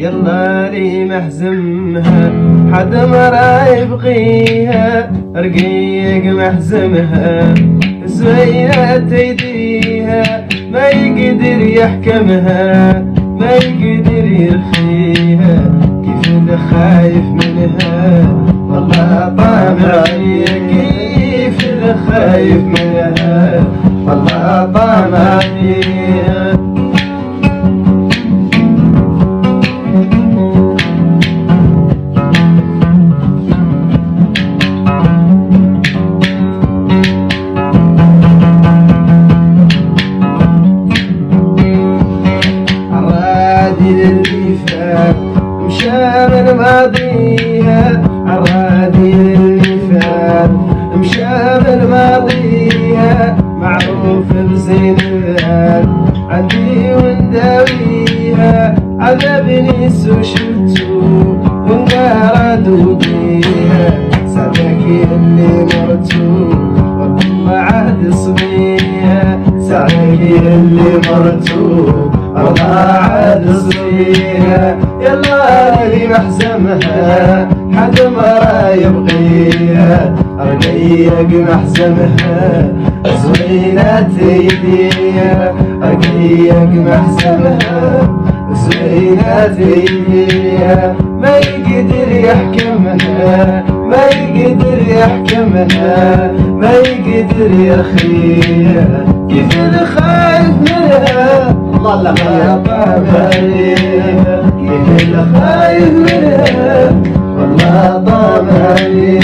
يلا لي محزمها حد ما راه يبغيها، رقيق محزمها زوينة ايديها، ما يقدر يحكمها ما يقدر يرخيها، كيف اللي خايف منها والله طامعي، كيف اللي خايف منها والله طامعي. اللي فات مشى من ماضيها، عرادي اللي فات مشى من ماضيها، معروف بزين الذات عندي ونداويها، عذبني سو شفتو والنار دوديها، سعدك اللي مرتو والله عاد صبيها، سعدك اللي مرتو والله عاد صبيها. يلا لي محزمها حد ما راه يبغيها، رقيق محزمها زوينة ايديها، رقيق محزمها زوينة ايديها، ما يقدر يحكمها ما يقدر يحكمها ما يقدر يرخيها، كيف اللي خايف منها والله طامعي، كيف اللي خايف منها والله طامعي.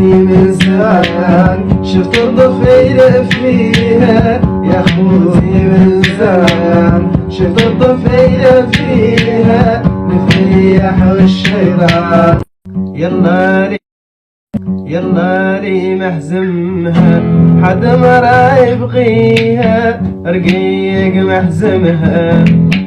من زمان شفت الضفيرة فيها، يا خوتي من زمان شفت الضفيرة فيها، نفريح والشيطان. يلا لي محزمها حد ما راه يبغيها، رقيق محزمها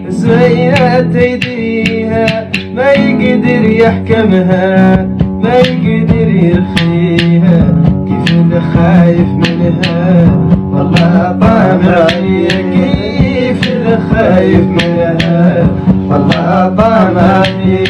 زوينة ايديها، ما يقدر يحكمها ما يقدر يرخيها، كيف اللي خايف منها والله طامعي، كيف اللي خايف منها والله طامعي.